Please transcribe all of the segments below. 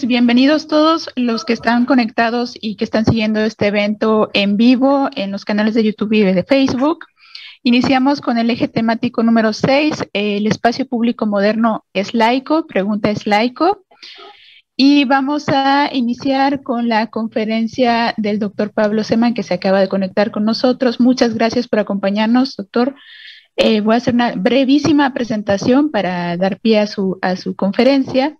Bienvenidos todos los que están conectados y que están siguiendo este evento en vivo en los canales de YouTube y de Facebook. Iniciamos con el eje temático número 6, el espacio público moderno es laico, pregunta es laico. Y vamos a iniciar con la conferencia del doctor Pablo Seman, que se acaba de conectar con nosotros. Muchas gracias por acompañarnos, doctor. Voy a hacer una brevísima presentación para dar pie a su conferencia.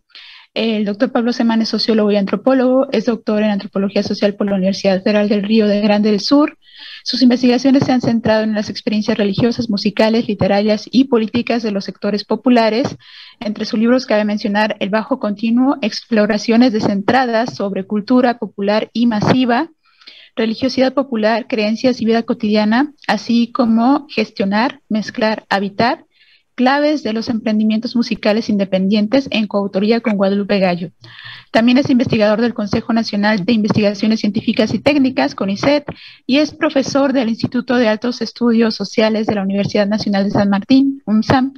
El doctor Pablo Seman es sociólogo y antropólogo, es doctor en antropología social por la Universidad Federal del Río Grande del Sur. Sus investigaciones se han centrado en las experiencias religiosas, musicales, literarias y políticas de los sectores populares. Entre sus libros cabe mencionar El Bajo Continuo, exploraciones descentradas sobre cultura popular y masiva, religiosidad popular, creencias y vida cotidiana, así como Gestionar, Mezclar, Habitar, claves de los emprendimientos musicales independientes, en coautoría con Guadalupe Gallo. También es investigador del Consejo Nacional de Investigaciones Científicas y Técnicas, CONICET, y es profesor del Instituto de Altos Estudios Sociales de la Universidad Nacional de San Martín, UNSAM.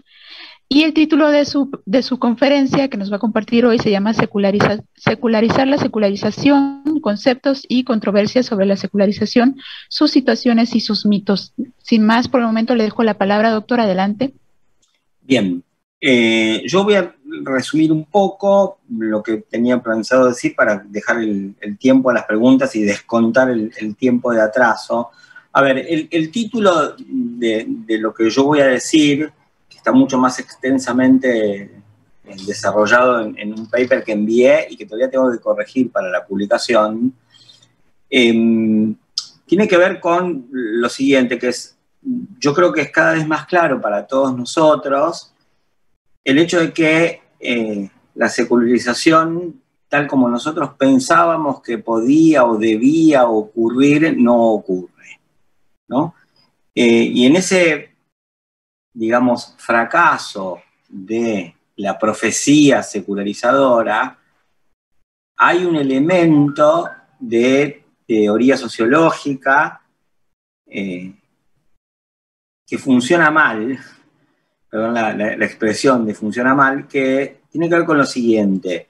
Y el título de su conferencia que nos va a compartir hoy se llama Secularizar la secularización, conceptos y controversias sobre la secularización, sus situaciones y sus mitos. Sin más, por el momento le dejo la palabra, doctor, adelante. Bien, yo voy a resumir un poco lo que tenía pensado decir para dejar el tiempo a las preguntas y descontar el tiempo de atraso. A ver, el título de lo que yo voy a decir, que está mucho más extensamente desarrollado en un paper que envié y que todavía tengo que corregir para la publicación, tiene que ver con lo siguiente, que es, yo creo que es cada vez más claro para todos nosotros el hecho de que la secularización, tal como nosotros pensábamos que podía o debía ocurrir, no ocurre, ¿no? Y en ese, digamos, fracaso de la profecía secularizadora, hay un elemento de teoría sociológica que funciona mal, perdón la expresión de funciona mal, que tiene que ver con lo siguiente.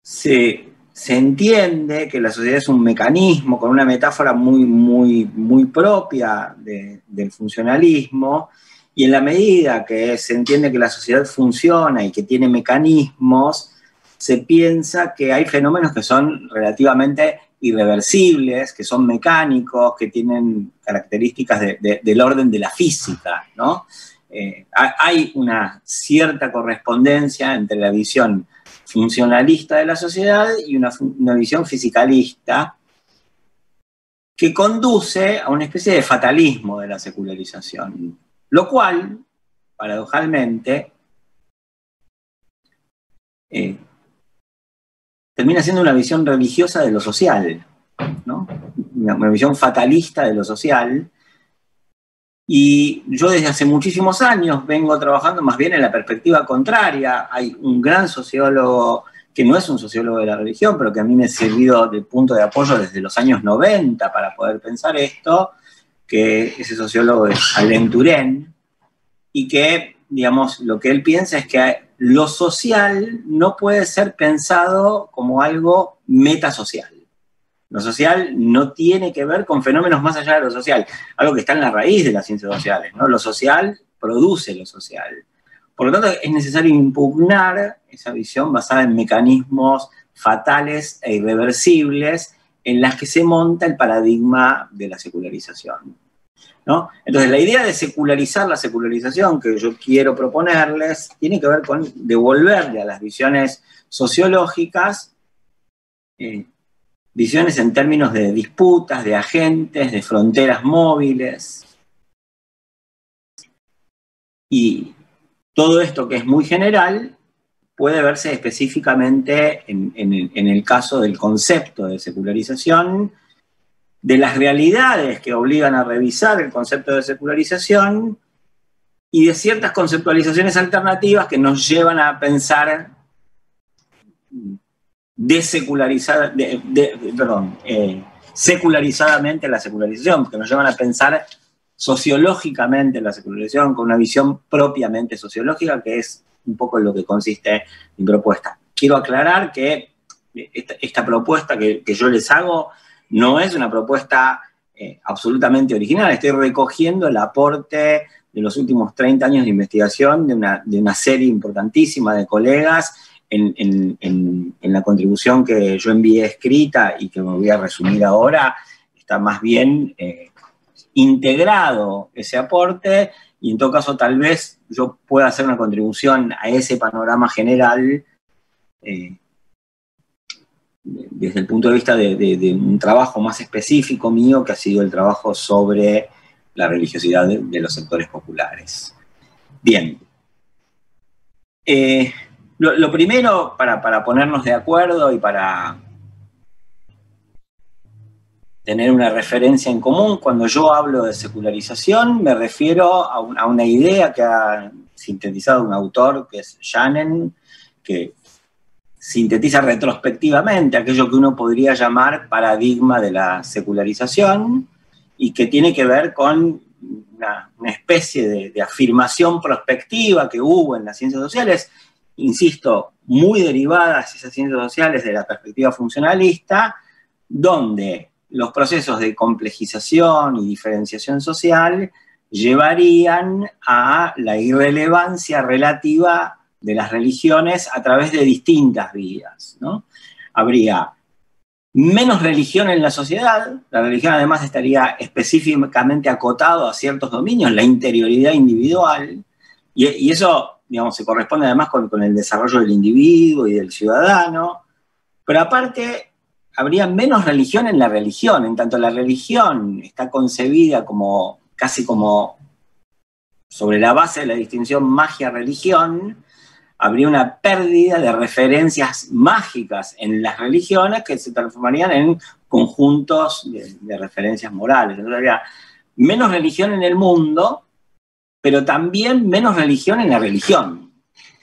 Se entiende que la sociedad es un mecanismo con una metáfora muy propia del funcionalismo, y en la medida que se entiende que la sociedad funciona y que tiene mecanismos, se piensa que hay fenómenos que son relativamente irreversibles, que son mecánicos, que tienen características del orden de la física, ¿no? Hay una cierta correspondencia entre la visión funcionalista de la sociedad y una visión fisicalista que conduce a una especie de fatalismo de la secularización, lo cual, paradojalmente, termina siendo una visión religiosa de lo social, ¿no? Una visión fatalista de lo social. Y yo desde hace muchísimos años vengo trabajando más bien en la perspectiva contraria. Hay un gran sociólogo, que no es un sociólogo de la religión, pero que a mí me ha servido de punto de apoyo desde los años 90 para poder pensar esto, que ese sociólogo es Alain Touraine, y que, digamos, lo que él piensa es que lo social no puede ser pensado como algo metasocial. Lo social no tiene que ver con fenómenos más allá de lo social, algo que está en la raíz de las ciencias sociales, ¿no? Lo social produce lo social. Por lo tanto, es necesario impugnar esa visión basada en mecanismos fatales e irreversibles en las que se monta el paradigma de la secularización, ¿no? Entonces, la idea de secularizar la secularización que yo quiero proponerles tiene que ver con devolverle a las visiones sociológicas visiones en términos de disputas, de agentes, de fronteras móviles. Y todo esto, que es muy general, puede verse específicamente en el caso del concepto de secularización, de las realidades que obligan a revisar el concepto de secularización y de ciertas conceptualizaciones alternativas que nos llevan a pensar secularizadamente la secularización, que nos llevan a pensar sociológicamente la secularización, con una visión propiamente sociológica, que es un poco en lo que consiste mi propuesta. Quiero aclarar que esta propuesta que yo les hago no es una propuesta absolutamente original. Estoy recogiendo el aporte de los últimos 30 años de investigación de una serie importantísima de colegas en la contribución que yo envié escrita y que me voy a resumir ahora. Está más bien integrado ese aporte, y en todo caso tal vez yo pueda hacer una contribución a ese panorama general desde el punto de vista de un trabajo más específico mío, que ha sido el trabajo sobre la religiosidad de los sectores populares. Bien. Lo primero, para ponernos de acuerdo y para tener una referencia en común, cuando yo hablo de secularización, me refiero a una idea que ha sintetizado un autor que es Janen, que sintetiza retrospectivamente aquello que uno podría llamar paradigma de la secularización, y que tiene que ver con una especie de afirmación prospectiva que hubo en las ciencias sociales, insisto, muy derivadas esas ciencias sociales de la perspectiva funcionalista, donde los procesos de complejización y diferenciación social llevarían a la irrelevancia relativa de las religiones a través de distintas vías, ¿no? Habría menos religión en la sociedad, la religión además estaría específicamente acotado a ciertos dominios, la interioridad individual, y eso, digamos, se corresponde además con el desarrollo del individuo y del ciudadano, pero aparte habría menos religión en la religión, en tanto la religión está concebida como casi como sobre la base de la distinción magia-religión, habría una pérdida de referencias mágicas en las religiones que se transformarían en conjuntos de referencias morales. Entonces habría menos religión en el mundo, pero también menos religión en la religión,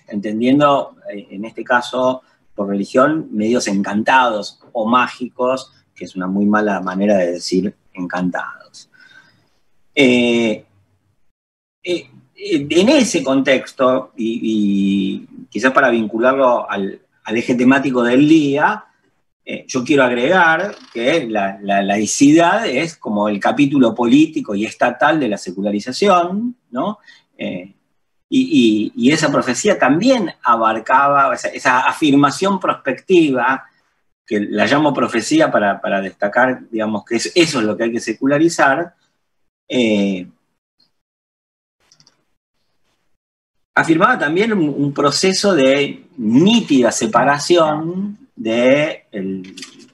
entendiendo en este caso por religión medios encantados o mágicos, que es una muy mala manera de decir encantados. En ese contexto, y quizás para vincularlo al eje temático del día, yo quiero agregar que la laicidad es como el capítulo político y estatal de la secularización, ¿no? Y esa profecía también abarcaba esa afirmación prospectiva, que la llamo profecía para destacar, digamos, que eso es lo que hay que secularizar, afirmaba también un proceso de nítida separación de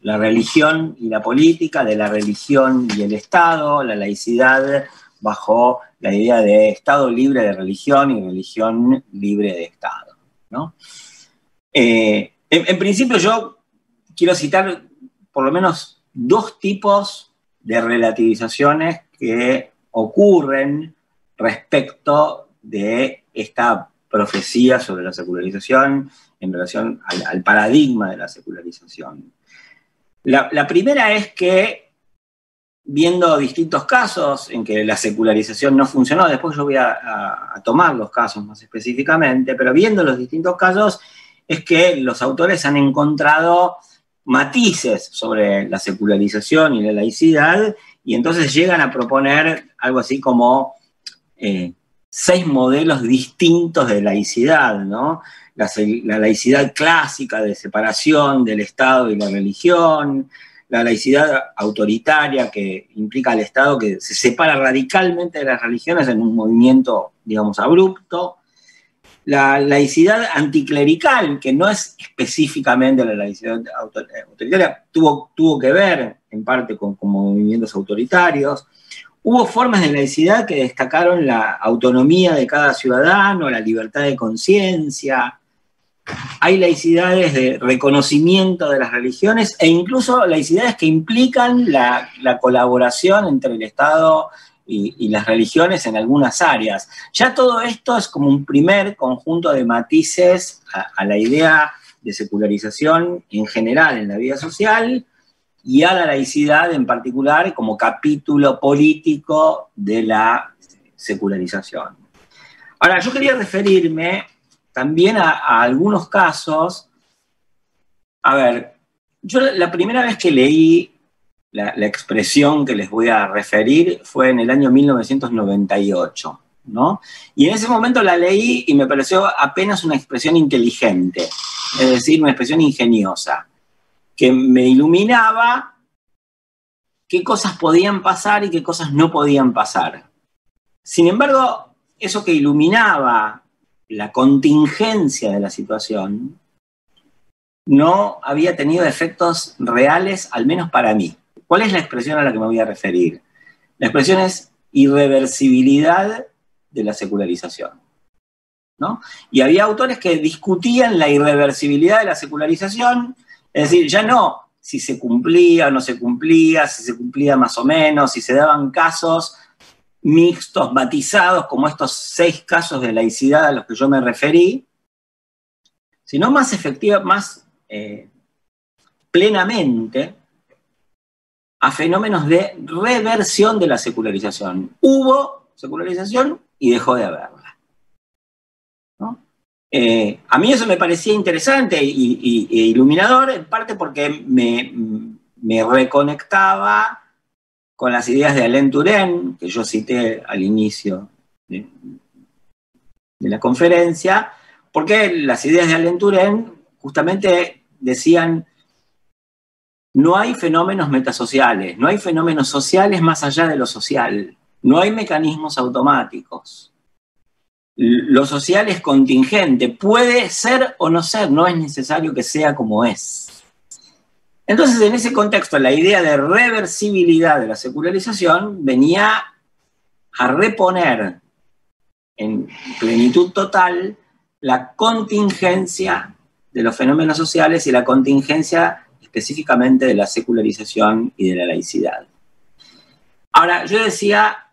la religión y la política, de la religión y el Estado, la laicidad bajo la idea de Estado libre de religión y religión libre de Estado, ¿no? En principio yo quiero citar por lo menos dos tipos de relativizaciones que ocurren respecto de esta profecía sobre la secularización en relación al paradigma de la secularización. La primera es que, viendo distintos casos en que la secularización no funcionó, después yo voy a tomar los casos más específicamente, pero viendo los distintos casos, es que los autores han encontrado matices sobre la secularización y la laicidad, y entonces llegan a proponer algo así como 6 modelos distintos de laicidad, ¿no? La laicidad clásica de separación del Estado y la religión, la laicidad autoritaria que implica al Estado que se separa radicalmente de las religiones en un movimiento, digamos, abrupto, la laicidad anticlerical, que no es específicamente la laicidad autoritaria, tuvo que ver en parte con movimientos autoritarios. Hubo formas de laicidad que destacaron la autonomía de cada ciudadano, la libertad de conciencia. Hay laicidades de reconocimiento de las religiones e incluso laicidades que implican la colaboración entre el Estado y las religiones en algunas áreas. Ya todo esto es como un primer conjunto de matices a la idea de secularización en general en la vida social, y a la laicidad en particular como capítulo político de la secularización. Ahora, yo quería referirme también a algunos casos. A ver, yo la primera vez que leí la expresión que les voy a referir fue en el año 1998, ¿no? Y en ese momento la leí y me pareció apenas una expresión inteligente, es decir, una expresión ingeniosa, que me iluminaba qué cosas podían pasar y qué cosas no podían pasar. Sin embargo, eso que iluminaba la contingencia de la situación no había tenido efectos reales, al menos para mí. ¿Cuál es la expresión a la que me voy a referir? La expresión es irreversibilidad de la secularización, ¿no? Y había autores que discutían la irreversibilidad de la secularización, es decir, ya no si se cumplía o no se cumplía, si se cumplía más o menos, si se daban casos mixtos, matizados, como estos 6 casos de laicidad a los que yo me referí, sino más efectiva, más plenamente a fenómenos de reversión de la secularización. Hubo secularización y dejó de haberla, ¿no? A mí eso me parecía interesante e iluminador, en parte porque me reconectaba con las ideas de Alain Touraine, que yo cité al inicio de la conferencia, porque las ideas de Alain Touraine justamente decían: no hay fenómenos metasociales, no hay fenómenos sociales más allá de lo social, no hay mecanismos automáticos. Lo social es contingente, puede ser o no ser, no es necesario que sea como es. Entonces, en ese contexto, la idea de reversibilidad de la secularización venía a reponer en plenitud total la contingencia de los fenómenos sociales y la contingencia específicamente de la secularización y de la laicidad. Ahora, yo decía,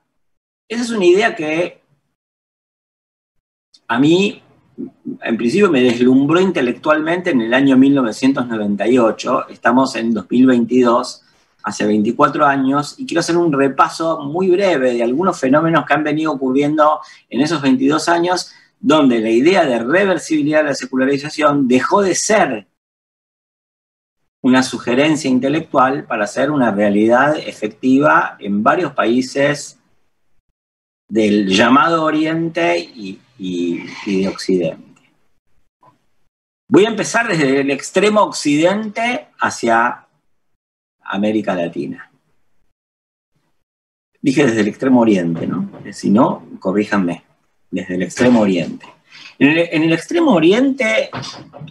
esa es una idea que a mí, en principio, me deslumbró intelectualmente en el año 1998, estamos en 2022, hace 24 años, y quiero hacer un repaso muy breve de algunos fenómenos que han venido ocurriendo en esos 22 años, donde la idea de reversibilidad de la secularización dejó de ser una sugerencia intelectual para ser una realidad efectiva en varios países del llamado Oriente y de Occidente. Voy a empezar desde el extremo occidente hacia América Latina. Dije desde el extremo oriente, ¿no? Si no, corríjanme. Desde el extremo oriente. En el extremo oriente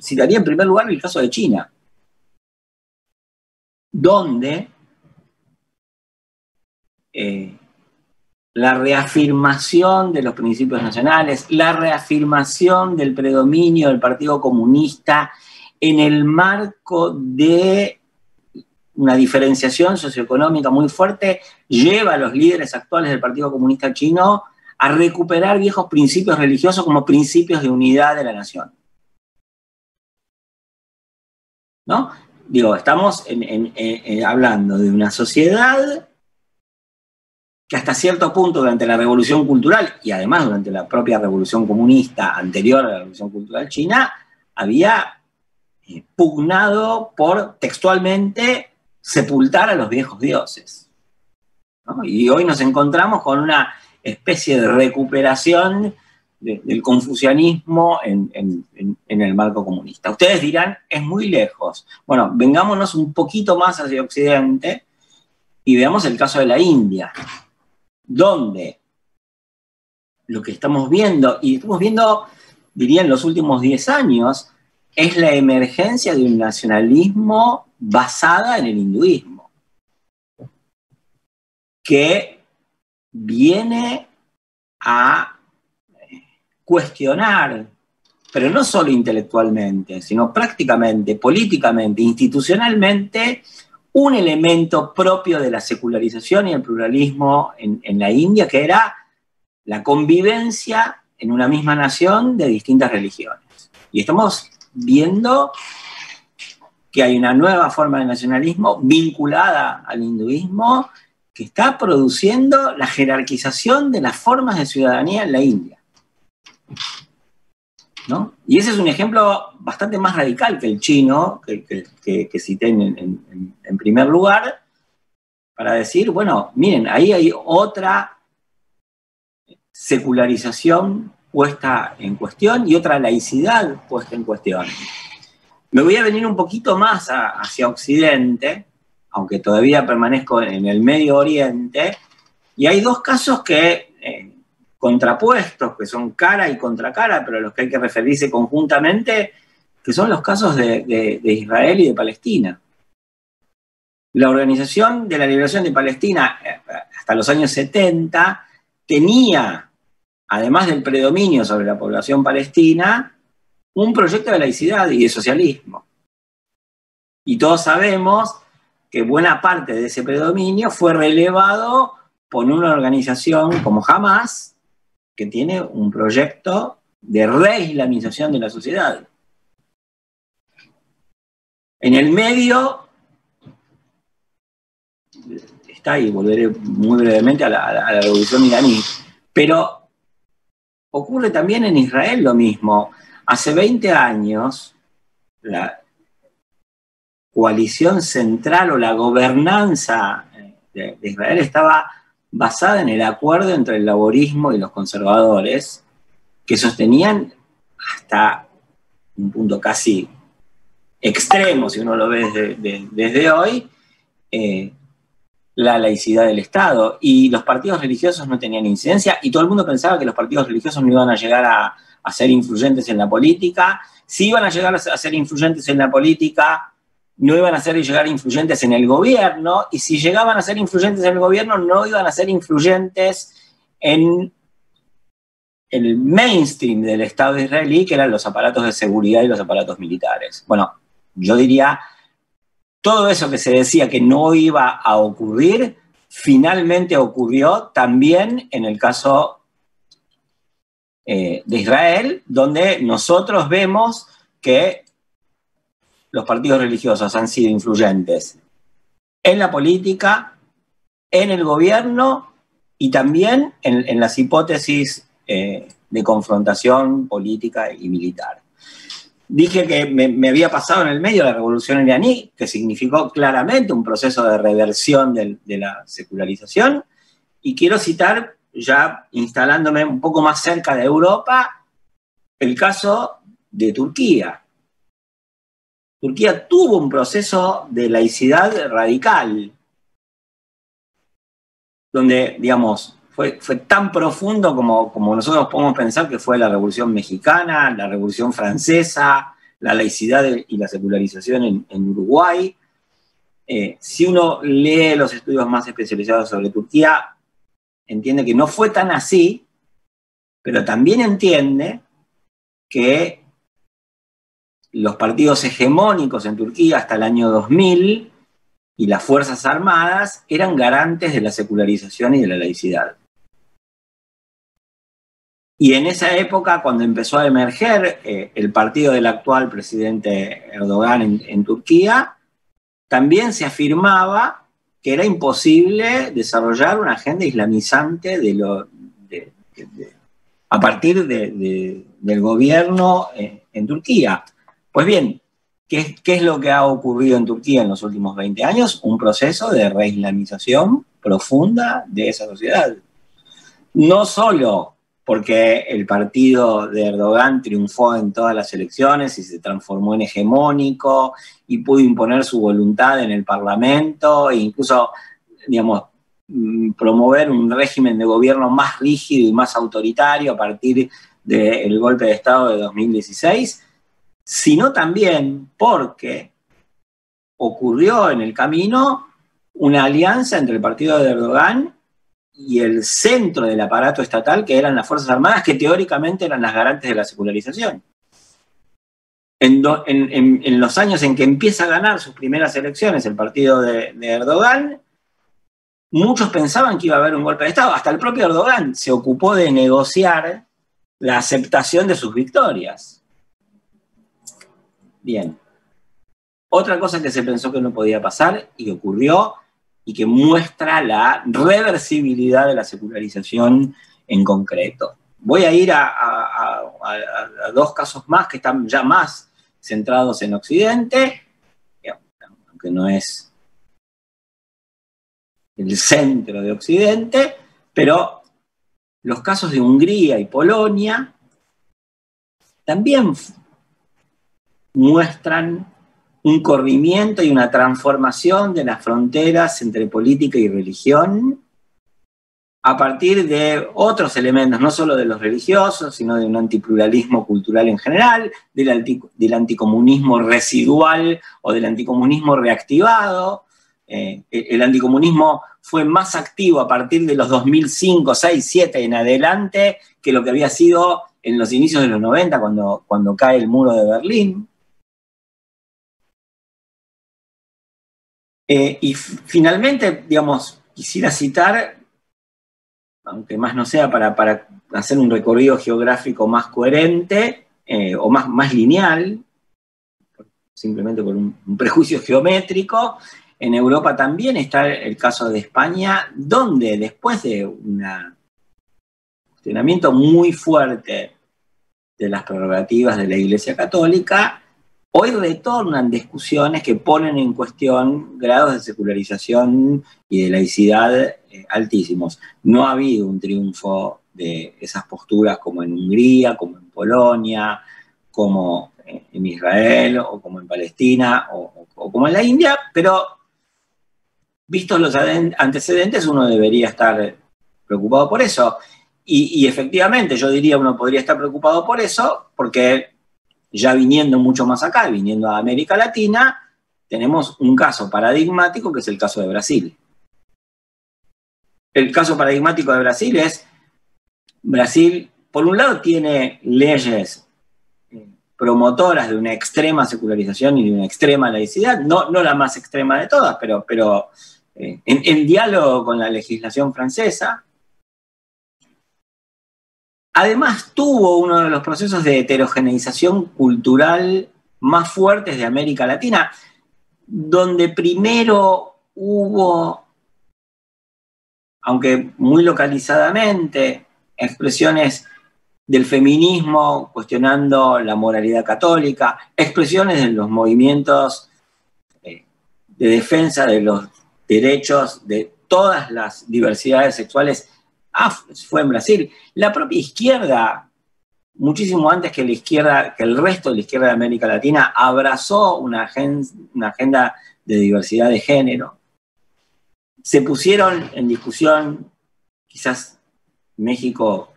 citaría en primer lugar el caso de China, donde la reafirmación de los principios nacionales, la reafirmación del predominio del Partido Comunista en el marco de una diferenciación socioeconómica muy fuerte, lleva a los líderes actuales del Partido Comunista Chino a recuperar viejos principios religiosos como principios de unidad de la nación, ¿no? Digo, estamos hablando de una sociedad que hasta cierto punto durante la Revolución Cultural y además durante la propia Revolución Comunista anterior a la Revolución Cultural China, había pugnado por textualmente sepultar a los viejos dioses, ¿no? Y hoy nos encontramos con una especie de recuperación del confucianismo en el marco comunista. Ustedes dirán, es muy lejos. Bueno, vengámonos un poquito más hacia Occidente y veamos el caso de la India, donde lo que estamos viendo, y estamos viendo, diría, en los últimos 10 años, es la emergencia de un nacionalismo basada en el hinduismo, que viene a cuestionar, pero no solo intelectualmente, sino prácticamente, políticamente, institucionalmente, un elemento propio de la secularización y el pluralismo en la India, que era la convivencia en una misma nación de distintas religiones. Y estamos viendo que hay una nueva forma de nacionalismo vinculada al hinduismo que está produciendo la jerarquización de las formas de ciudadanía en la India, ¿no? Y ese es un ejemplo bastante más radical que el chino, que cité en primer lugar, para decir, bueno, miren, ahí hay otra secularización puesta en cuestión y otra laicidad puesta en cuestión. Me voy a venir un poquito más hacia Occidente, aunque todavía permanezco en el Medio Oriente, y hay dos casos que, contrapuestos, que son cara y contracara, pero a los que hay que referirse conjuntamente, que son los casos de Israel y de Palestina. La Organización de la Liberación de Palestina, hasta los años 70, tenía, además del predominio sobre la población palestina, un proyecto de laicidad y de socialismo. Y todos sabemos que buena parte de ese predominio fue relevado por una organización como Hamás, que tiene un proyecto de reislamización de la sociedad. En el medio está, y volveré muy brevemente a la revolución iraní, pero ocurre también en Israel lo mismo. Hace 20 años, la coalición central o la gobernanza de Israel estaba basada en el acuerdo entre el laborismo y los conservadores, que sostenían hasta un punto casi extremo, si uno lo ve desde hoy, la laicidad del Estado. Y los partidos religiosos no tenían incidencia, y todo el mundo pensaba que los partidos religiosos no iban a llegar a ser influyentes en la política. Si iban a llegar a ser influyentes en la política, no iban a llegar influyentes en el gobierno, y si llegaban a ser influyentes en el gobierno, no iban a ser influyentes en el mainstream del Estado israelí, que eran los aparatos de seguridad y los aparatos militares. Bueno, yo diría, todo eso que se decía que no iba a ocurrir, finalmente ocurrió también en el caso de Israel, donde nosotros vemos que los partidos religiosos han sido influyentes en la política, en el gobierno y también en las hipótesis de confrontación política y militar. Dije que me había pasado en el medio la revolución iraní, que significó claramente un proceso de reversión de la secularización, y quiero citar, ya instalándome un poco más cerca de Europa, el caso de Turquía. Turquía tuvo un proceso de laicidad radical, donde, digamos, fue tan profundo como nosotros podemos pensar que fue la Revolución Mexicana, la Revolución Francesa, la laicidad y la secularización en Uruguay. Si uno lee los estudios más especializados sobre Turquía, entiende que no fue tan así, pero también entiende que los partidos hegemónicos en Turquía hasta el año 2000 y las Fuerzas Armadas eran garantes de la secularización y de la laicidad. Y en esa época, cuando empezó a emerger el partido del actual presidente Erdogan en Turquía, también se afirmaba que era imposible desarrollar una agenda islamizante a partir del gobierno en Turquía. Pues bien, ¿qué es lo que ha ocurrido en Turquía en los últimos 20 años? Un proceso de reislamización profunda de esa sociedad. No solo porque el partido de Erdogan triunfó en todas las elecciones y se transformó en hegemónico y pudo imponer su voluntad en el Parlamento e incluso, digamos, promover un régimen de gobierno más rígido y más autoritario a partir del golpe de Estado de 2016, sino también porque ocurrió en el camino una alianza entre el partido de Erdogan y el centro del aparato estatal, que eran las Fuerzas Armadas, que teóricamente eran las garantes de la secularización. En los años en que empieza a ganar sus primeras elecciones el partido de Erdogan, muchos pensaban que iba a haber un golpe de Estado. Hasta el propio Erdogan se ocupó de negociar la aceptación de sus victorias. Bien. Otra cosa que se pensó que no podía pasar y que ocurrió y que muestra la reversibilidad de la secularización en concreto. Voy a ir a dos casos más que están ya más centrados en Occidente, aunque no es el centro de Occidente, pero los casos de Hungría y Polonia también muestran un corrimiento y una transformación de las fronteras entre política y religión a partir de otros elementos, no solo de los religiosos, sino de un antipluralismo cultural en general, del anticomunismo residual o del anticomunismo reactivado. El anticomunismo fue más activo a partir de los 2005, 6, 7 en adelante que lo que había sido en los inicios de los 90, cuando cae el muro de Berlín. Y finalmente, digamos, quisiera citar, aunque más no sea para hacer un recorrido geográfico más coherente o más lineal, simplemente por un prejuicio geométrico, en Europa también está el caso de España, donde después de un cuestionamiento muy fuerte de las prerrogativas de la Iglesia Católica, hoy retornan discusiones que ponen en cuestión grados de secularización y de laicidad altísimos. No ha habido un triunfo de esas posturas como en Hungría, como en Polonia, como en Israel, o como en Palestina, o como en la India, pero vistos los antecedentes uno debería estar preocupado por eso. Y efectivamente, yo diría uno podría estar preocupado por eso, porque ya viniendo mucho más acá, viniendo a América Latina, tenemos un caso paradigmático que es el caso de Brasil. El caso paradigmático de Brasil es, Brasil, por un lado, tiene leyes promotoras de una extrema secularización y de una extrema laicidad, no la más extrema de todas, pero en diálogo con la legislación francesa. Además, tuvo uno de los procesos de heterogeneización cultural más fuertes de América Latina, donde primero hubo, aunque muy localizadamente, expresiones del feminismo cuestionando la moralidad católica, expresiones de los movimientos de defensa de los derechos de todas las diversidades sexuales. Fue en Brasil. La propia izquierda, muchísimo antes que la izquierda, que el resto de la izquierda de América Latina, abrazó una agenda de diversidad de género. Se pusieron en discusión, quizás México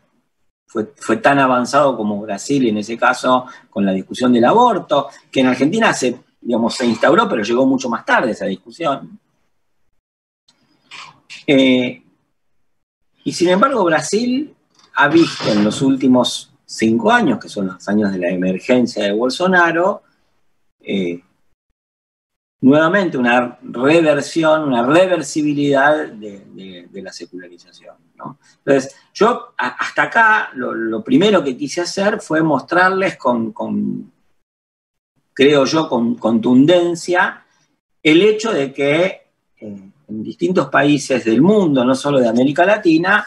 fue tan avanzado como Brasil en ese caso, con la discusión del aborto, que en Argentina se instauró, pero llegó mucho más tarde esa discusión. Y sin embargo, Brasil ha visto en los últimos 5 años, que son los años de la emergencia de Bolsonaro, nuevamente una reversión, una reversibilidad de la secularización, ¿no? Entonces, yo hasta acá lo primero que quise hacer fue mostrarles creo yo, con contundencia, el hecho de que en distintos países del mundo, no solo de América Latina,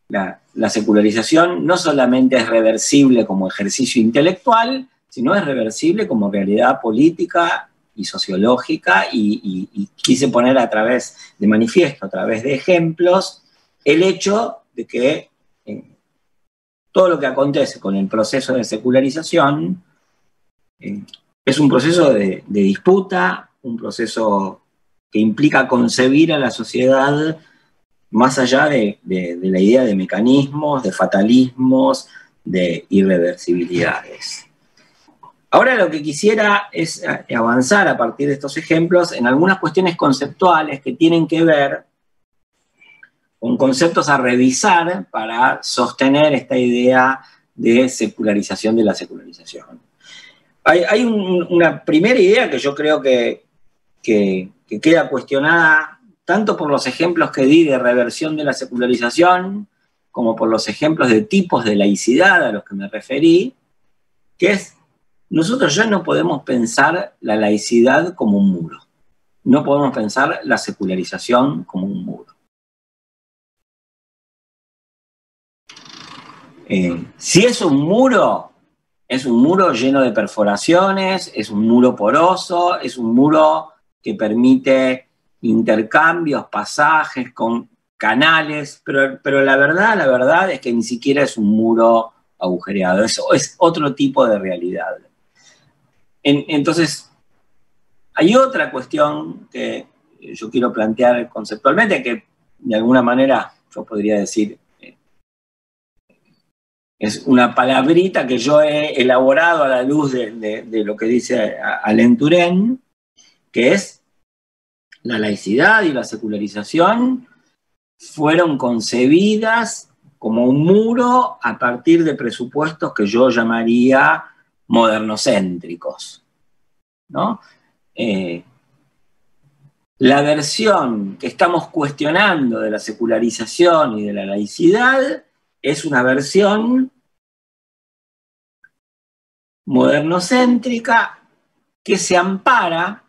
la secularización no solamente es reversible como ejercicio intelectual, sino es reversible como realidad política y sociológica, y quise poner de manifiesto, a través de ejemplos, el hecho de que todo lo que acontece con el proceso de secularización es un proceso de disputa, un proceso que implica concebir a la sociedad más allá de la idea de mecanismos, de fatalismos, de irreversibilidades. Ahora lo que quisiera es avanzar a partir de estos ejemplos en algunas cuestiones conceptuales que tienen que ver con conceptos a revisar para sostener esta idea de secularización de la secularización. Hay una primera idea que yo creo que queda cuestionada tanto por los ejemplos que di de reversión de la secularización, como por los ejemplos de tipos de laicidad a los que me referí, que es nosotros ya no podemos pensar la laicidad como un muro. No podemos pensar la secularización como un muro. Si es un muro lleno de perforaciones, es un muro poroso, es un muro que permite intercambios, pasajes con canales, pero la verdad es que ni siquiera es un muro agujereado, eso es otro tipo de realidad. Entonces, hay otra cuestión que yo quiero plantear conceptualmente, que de alguna manera yo podría decir, es una palabrita que yo he elaborado a la luz de lo que dice Alain Touraine, que es la laicidad y la secularización fueron concebidas como un muro a partir de presupuestos que yo llamaría modernocéntricos, ¿no? La versión que estamos cuestionando de la secularización y de la laicidad es una versión modernocéntrica que se ampara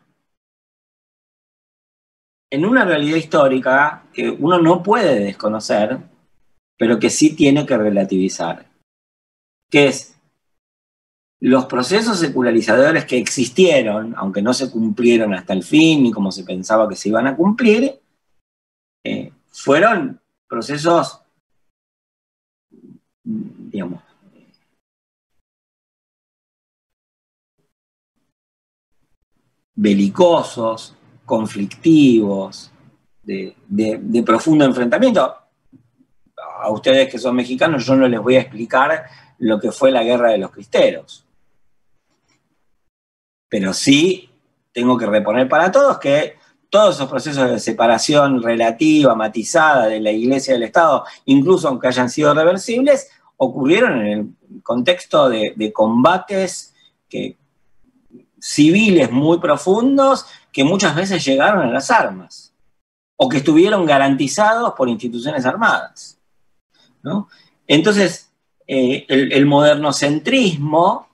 en una realidad histórica que uno no puede desconocer, pero que sí tiene que relativizar, que es los procesos secularizadores que existieron, aunque no se cumplieron hasta el fin ni como se pensaba que se iban a cumplir, fueron procesos, digamos, belicosos, conflictivos, de profundo enfrentamiento. A ustedes que son mexicanos, yo no les voy a explicar lo que fue la Guerra de los Cristeros. Pero sí tengo que reponer para todos que todos esos procesos de separación relativa, matizada de la Iglesia y del Estado, incluso aunque hayan sido reversibles, ocurrieron en el contexto de combates civiles muy profundos que muchas veces llegaron a las armas o que estuvieron garantizados por instituciones armadas, ¿no? Entonces, el modernocentrismo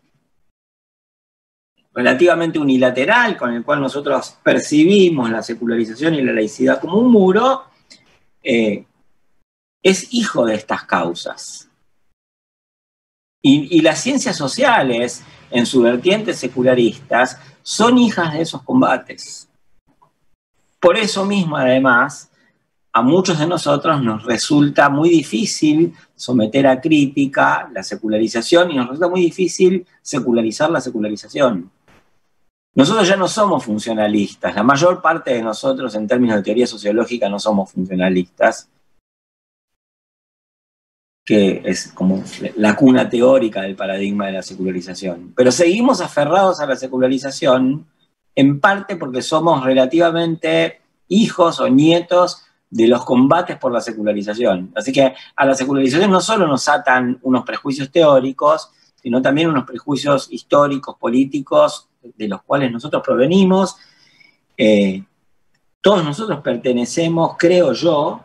relativamente unilateral, con el cual nosotros percibimos la secularización y la laicidad como un muro, es hijo de estas causas. Y las ciencias sociales, en su vertiente secularistas, son hijas de esos combates. Por eso mismo, además, a muchos de nosotros nos resulta muy difícil someter a crítica la secularización y nos resulta muy difícil secularizar la secularización. Nosotros ya no somos funcionalistas, la mayor parte de nosotros en términos de teoría sociológica no somos funcionalistas, que es como la cuna teórica del paradigma de la secularización. Pero seguimos aferrados a la secularización en parte porque somos relativamente hijos o nietos de los combates por la secularización. Así que a la secularización no solo nos atan unos prejuicios teóricos, sino también unos prejuicios históricos, políticos, de los cuales nosotros provenimos. Todos nosotros pertenecemos, creo yo,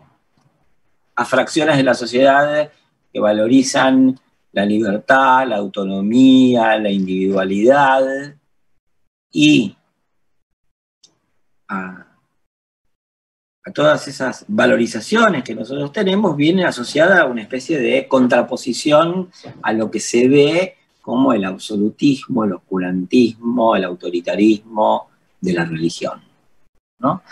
a fracciones de la sociedad que valorizan la libertad, la autonomía, la individualidad, y a todas esas valorizaciones que nosotros tenemos viene asociada a una especie de contraposición a lo que se ve como el absolutismo, el oscurantismo, el autoritarismo de la religión, ¿no?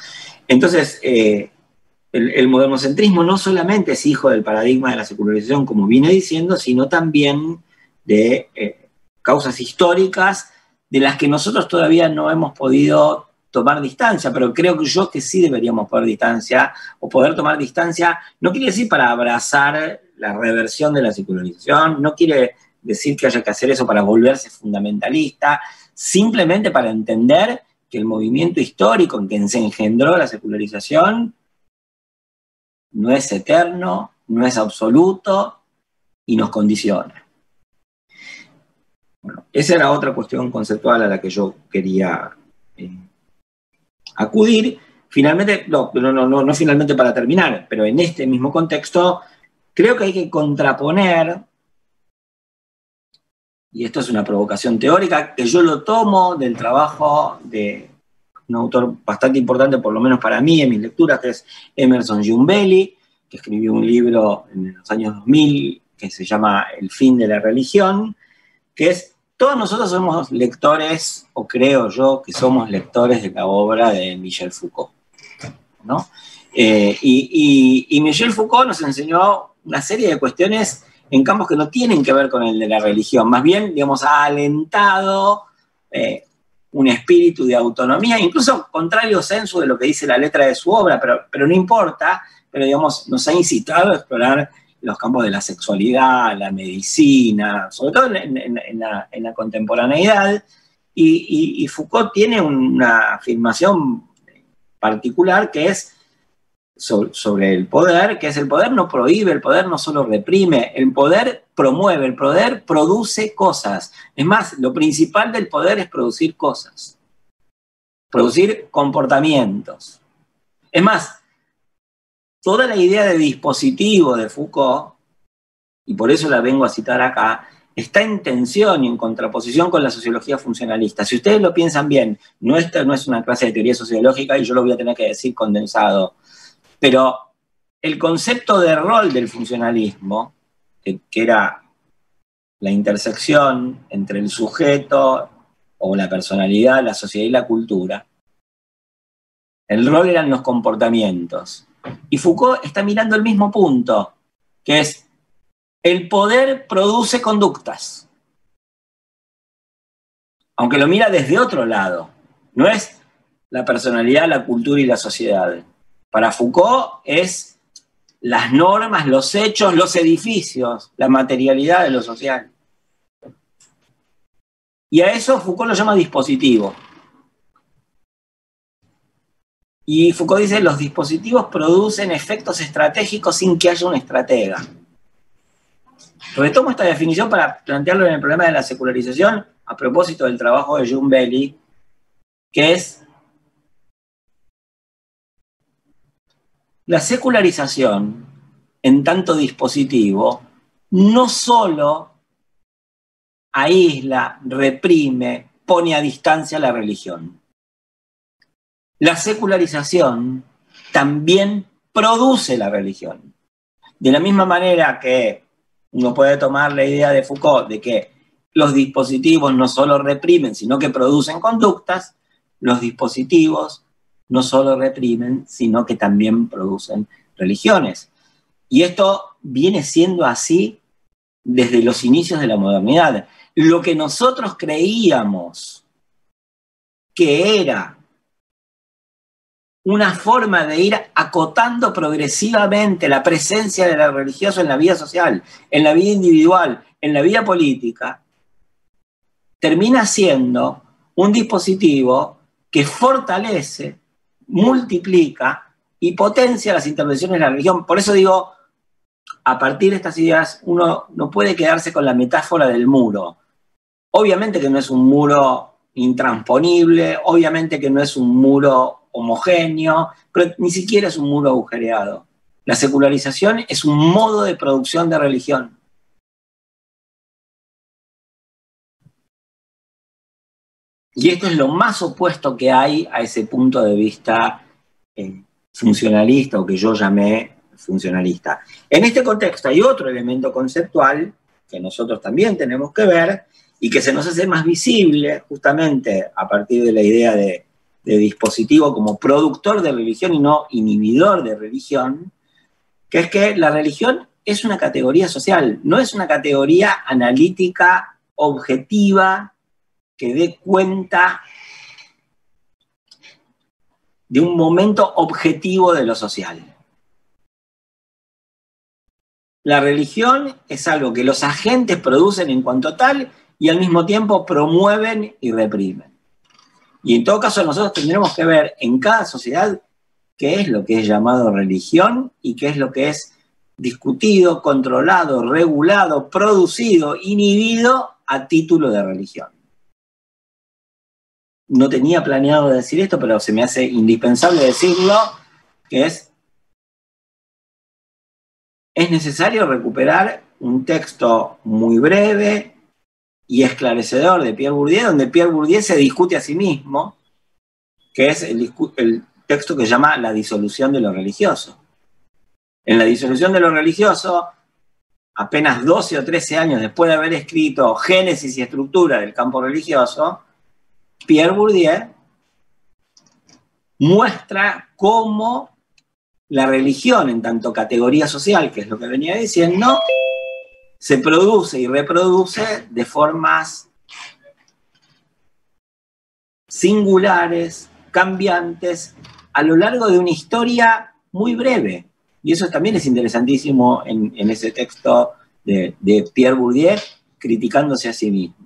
Entonces, el modernocentrismo no solamente es hijo del paradigma de la secularización, como vine diciendo, sino también de causas históricas de las que nosotros todavía no hemos podido tomar distancia, pero creo que yo que sí deberíamos poner distancia, o poder tomar distancia, no quiere decir para abrazar la reversión de la secularización, no quiere decir que haya que hacer eso para volverse fundamentalista, simplemente para entender que el movimiento histórico en que se engendró la secularización no es eterno, no es absoluto y nos condiciona. Bueno, esa era otra cuestión conceptual a la que yo quería acudir. Finalmente, no finalmente para terminar, pero en este mismo contexto, creo que hay que contraponer y esto es una provocación teórica, que yo lo tomo del trabajo de un autor bastante importante, por lo menos para mí, en mis lecturas, que es Emerson Giumbelli, que escribió un libro en los años 2000 que se llama El fin de la religión, que es, todos nosotros somos lectores, o creo yo que somos lectores de la obra de Michel Foucault, ¿no? Y Michel Foucault nos enseñó una serie de cuestiones en campos que no tienen que ver con el de la religión, más bien, digamos, ha alentado un espíritu de autonomía, incluso contrario sensu de lo que dice la letra de su obra, pero no importa, pero digamos, nos ha incitado a explorar los campos de la sexualidad, la medicina, sobre todo en la contemporaneidad, y Foucault tiene una afirmación particular que es sobre el poder, que es el poder no prohíbe, el poder no solo reprime, el poder promueve, el poder produce cosas. Es más, lo principal del poder es producir cosas, producir comportamientos. Es más, toda la idea de dispositivo de Foucault, y por eso la vengo a citar acá, está en tensión y en contraposición con la sociología funcionalista. Si ustedes lo piensan bien, esta no es una clase de teoría sociológica y yo lo voy a tener que decir condensado, pero el concepto de rol del funcionalismo, que era la intersección entre el sujeto o la personalidad, la sociedad y la cultura, el rol eran los comportamientos. Y Foucault está mirando el mismo punto, que es el poder produce conductas. Aunque lo mira desde otro lado. No es la personalidad, la cultura y la sociedad. Para Foucault es las normas, los hechos, los edificios, la materialidad de lo social. Y a eso Foucault lo llama dispositivo. Y Foucault dice, los dispositivos producen efectos estratégicos sin que haya un estratega. Retomo esta definición para plantearlo en el problema de la secularización a propósito del trabajo de Giumbelli, que es la secularización en tanto dispositivo no solo aísla, reprime, pone a distancia la religión. La secularización también produce la religión. De la misma manera que uno puede tomar la idea de Foucault de que los dispositivos no solo reprimen, sino que producen conductas, los dispositivos no solo reprimen, sino que también producen religiones. Y esto viene siendo así desde los inicios de la modernidad. Lo que nosotros creíamos que era una forma de ir acotando progresivamente la presencia de la religiosa en la vida social, en la vida individual, en la vida política, termina siendo un dispositivo que fortalece, multiplica y potencia las intervenciones de la religión. Por eso digo, a partir de estas ideas, uno no puede quedarse con la metáfora del muro. Obviamente que no es un muro intransponible, obviamente que no es un muro homogéneo, pero ni siquiera es un muro agujereado. La secularización es un modo de producción de religión. Y esto es lo más opuesto que hay a ese punto de vista funcionalista, o que yo llamé funcionalista. En este contexto hay otro elemento conceptual que nosotros también tenemos que ver y que se nos hace más visible justamente a partir de la idea de dispositivo como productor de religión y no inhibidor de religión, que es que la religión es una categoría social, no es una categoría analítica, objetiva, que dé cuenta de un momento objetivo de lo social. La religión es algo que los agentes producen en cuanto tal y al mismo tiempo promueven y reprimen. Y en todo caso nosotros tendremos que ver en cada sociedad qué es lo que es llamado religión y qué es lo que es discutido, controlado, regulado, producido, inhibido a título de religión. No tenía planeado decir esto, pero se me hace indispensable decirlo, que es necesario recuperar un texto muy breve y esclarecedor de Pierre Bourdieu, donde Pierre Bourdieu se discute a sí mismo, que es el texto que se llama La disolución de lo religioso. En La disolución de lo religioso, apenas 12 o 13 años después de haber escrito Génesis y estructura del campo religioso, Pierre Bourdieu muestra cómo la religión, en tanto categoría social, que es lo que venía diciendo, se produce y reproduce de formas singulares, cambiantes, a lo largo de una historia muy breve. Y eso también es interesantísimo en ese texto de Pierre Bourdieu, criticándose a sí mismo,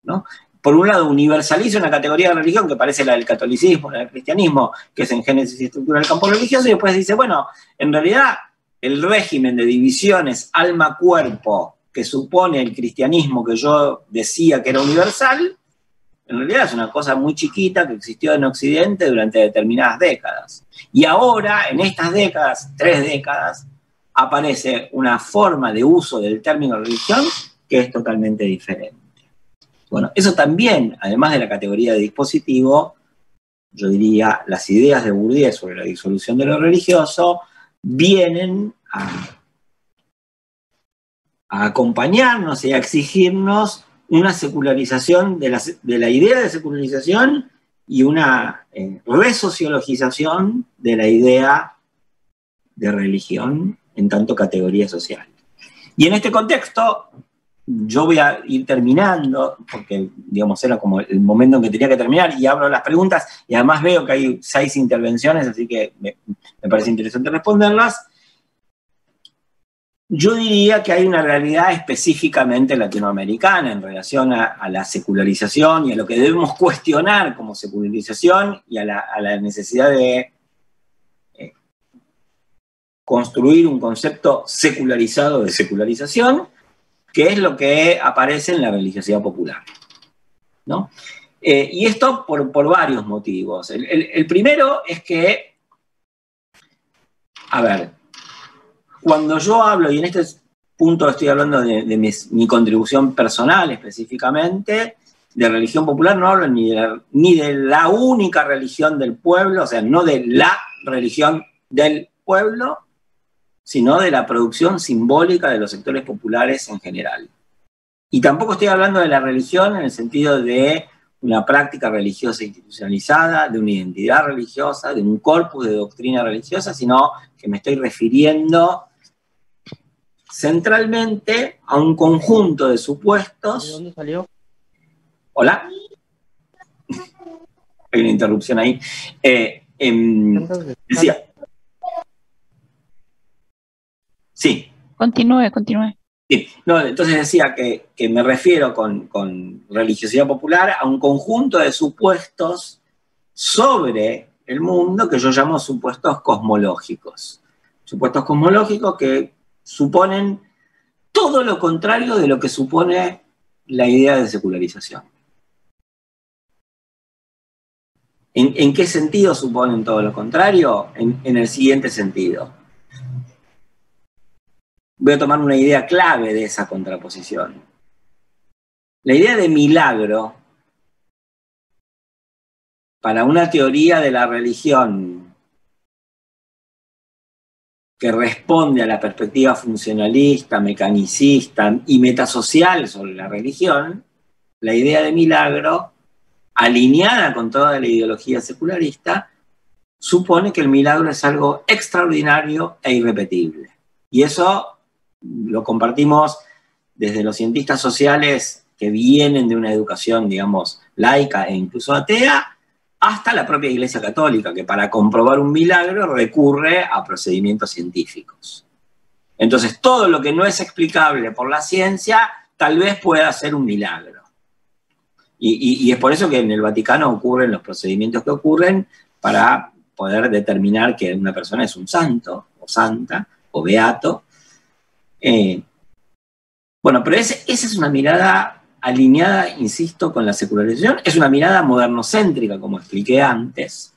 ¿no? Por un lado, universaliza una categoría de religión que parece la del catolicismo, la del cristianismo, que es en Génesis y estructura del campo religioso, y después dice, bueno, en realidad el régimen de divisiones alma-cuerpo que supone el cristianismo que yo decía que era universal, en realidad es una cosa muy chiquita que existió en Occidente durante determinadas décadas. Y ahora, en estas décadas, 3 décadas, aparece una forma de uso del término religión que es totalmente diferente. Bueno, eso también, además de la categoría de dispositivo, yo diría, las ideas de Bourdieu sobre la disolución de lo religioso vienen a acompañarnos y a exigirnos una secularización de la idea de secularización y una resociologización de la idea de religión en tanto categoría social. Y en este contexto, yo voy a ir terminando, porque digamos era como el momento en que tenía que terminar, y abro las preguntas, y además veo que hay 6 intervenciones, así que me parece interesante responderlas. Yo diría que hay una realidad específicamente latinoamericana en relación a la secularización y a lo que debemos cuestionar como secularización y a la necesidad de construir un concepto secularizado de secularización, que es lo que aparece en la religiosidad popular, ¿no? Y esto por varios motivos. El primero es que, a ver, cuando yo hablo, y en este punto estoy hablando de mi contribución personal específicamente, de religión popular, no hablo ni de la única religión del pueblo, o sea, no de la religión del pueblo, sino de la producción simbólica de los sectores populares en general. Y tampoco estoy hablando de la religión en el sentido de una práctica religiosa institucionalizada, de una identidad religiosa, de un corpus de doctrina religiosa, sino que me estoy refiriendo centralmente a un conjunto de supuestos. ¿De dónde salió? ¿Hola? Hay una interrupción ahí. Decía. Sí. Continúe. Sí. No, entonces decía que me refiero con religiosidad popular a un conjunto de supuestos sobre el mundo que yo llamo supuestos cosmológicos. Supuestos cosmológicos que suponen todo lo contrario de lo que supone la idea de secularización. ¿En qué sentido suponen todo lo contrario? En el siguiente sentido. Voy a tomar una idea clave de esa contraposición. La idea de milagro para una teoría de la religión que responde a la perspectiva funcionalista, mecanicista y metasocial sobre la religión, la idea de milagro, alineada con toda la ideología secularista, supone que el milagro es algo extraordinario e irrepetible. Y eso lo compartimos desde los cientistas sociales que vienen de una educación, digamos, laica e incluso atea, hasta la propia Iglesia Católica, que para comprobar un milagro recurre a procedimientos científicos. Entonces, todo lo que no es explicable por la ciencia, tal vez pueda ser un milagro. Y es por eso que en el Vaticano ocurren los procedimientos que ocurren para poder determinar que una persona es un santo, o santa, o beato. Bueno, pero esa es una mirada alineada, insisto, con la secularización. Es una mirada modernocéntrica, como expliqué antes.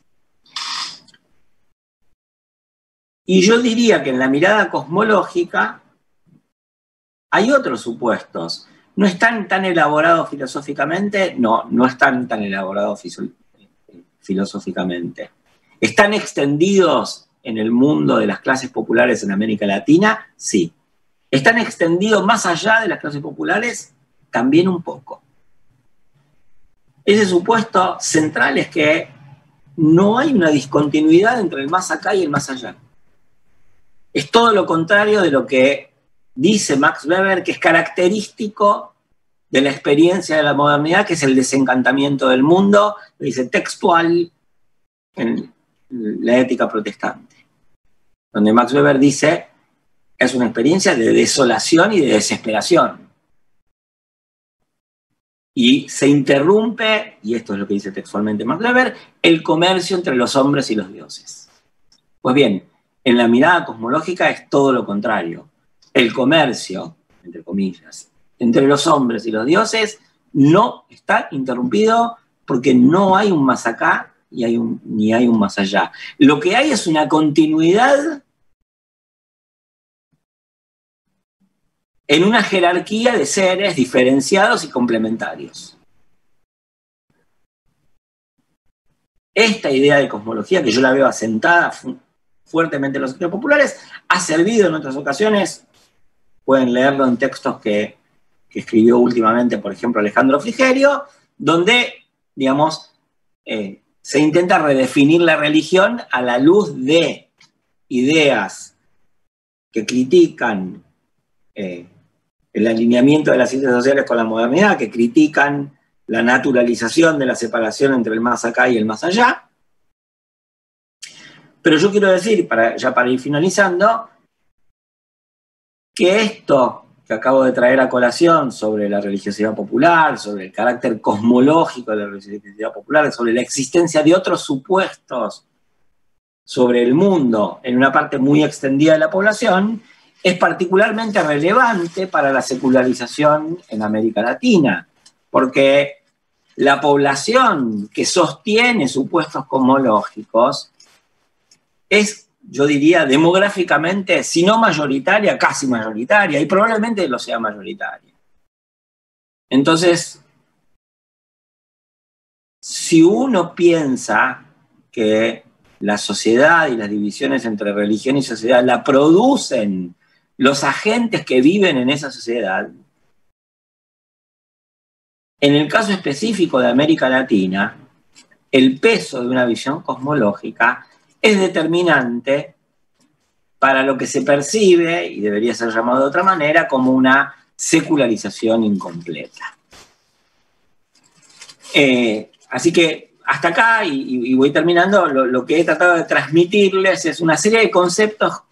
Y yo diría que en la mirada cosmológica hay otros supuestos. ¿No están tan elaborados filosóficamente? No, no están tan elaborados filosóficamente. ¿Están extendidos en el mundo de las clases populares en América Latina? Sí. ¿Están extendidos más allá de las clases populares? También un poco. Ese supuesto central es que no hay una discontinuidad entre el más acá y el más allá. Es todo lo contrario de lo que dice Max Weber, que es característico de la experiencia de la modernidad, que es el desencantamiento del mundo, lo dice textual en la Ética protestante, donde Max Weber dice es una experiencia de desolación y de desesperación. Y se interrumpe, y esto es lo que dice textualmente Max Weber, el comercio entre los hombres y los dioses. Pues bien, en la mirada cosmológica es todo lo contrario. El comercio, entre comillas, entre los hombres y los dioses no está interrumpido porque no hay un más acá ni hay un más allá. Lo que hay es una continuidad en una jerarquía de seres diferenciados y complementarios. Esta idea de cosmología, que yo la veo asentada fuertemente en los estudios populares, ha servido en otras ocasiones. Pueden leerlo en textos que escribió últimamente, por ejemplo, Alejandro Frigerio, donde, digamos, se intenta redefinir la religión a la luz de ideas que critican el alineamiento de las ciencias sociales con la modernidad, que critican la naturalización de la separación entre el más acá y el más allá. Pero yo quiero decir, ya para ir finalizando, que esto que acabo de traer a colación sobre la religiosidad popular, sobre el carácter cosmológico de la religiosidad popular, sobre la existencia de otros supuestos sobre el mundo en una parte muy extendida de la población, es particularmente relevante para la secularización en América Latina, porque la población que sostiene supuestos cosmológicos es, yo diría, demográficamente, si no mayoritaria, casi mayoritaria, y probablemente lo sea mayoritaria. Entonces, si uno piensa que la sociedad y las divisiones entre religión y sociedad la producen los agentes que viven en esa sociedad, en el caso específico de América Latina, el peso de una visión cosmológica es determinante para lo que se percibe, y debería ser llamado de otra manera, como una secularización incompleta. Así que hasta acá, y voy terminando, lo que he tratado de transmitirles es una serie de conceptos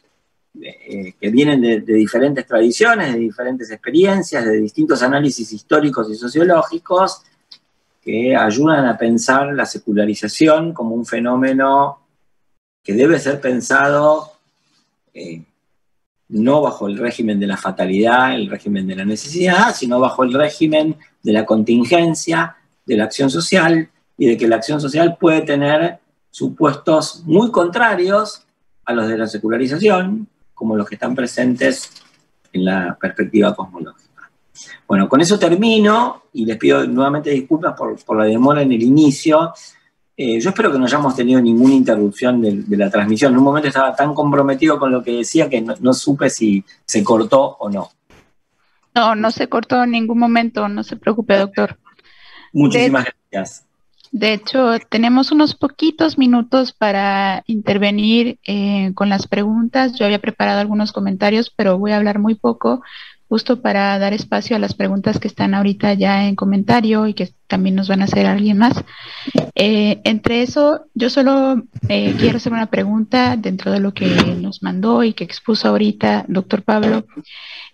que vienen de diferentes tradiciones, de diferentes experiencias, de distintos análisis históricos y sociológicos, que ayudan a pensar la secularización como un fenómeno que debe ser pensado no bajo el régimen de la fatalidad, el régimen de la necesidad, sino bajo el régimen de la contingencia, de la acción social, y de que la acción social puede tener supuestos muy contrarios a los de la secularización, como los que están presentes en la perspectiva cosmológica. Bueno, con eso termino, y les pido nuevamente disculpas por la demora en el inicio. Yo espero que no hayamos tenido ninguna interrupción de la transmisión. En un momento estaba tan comprometido con lo que decía que no supe si se cortó o no. No, no se cortó en ningún momento, no se preocupe, doctor. Muchísimas gracias. De hecho, tenemos unos poquitos minutos para intervenir con las preguntas. Yo había preparado algunos comentarios, pero voy a hablar muy poco, justo para dar espacio a las preguntas que están ahorita ya en comentario y que también nos van a hacer alguien más. Entre eso, yo solo quiero hacer una pregunta dentro de lo que nos mandó y que expuso ahorita doctor Pablo,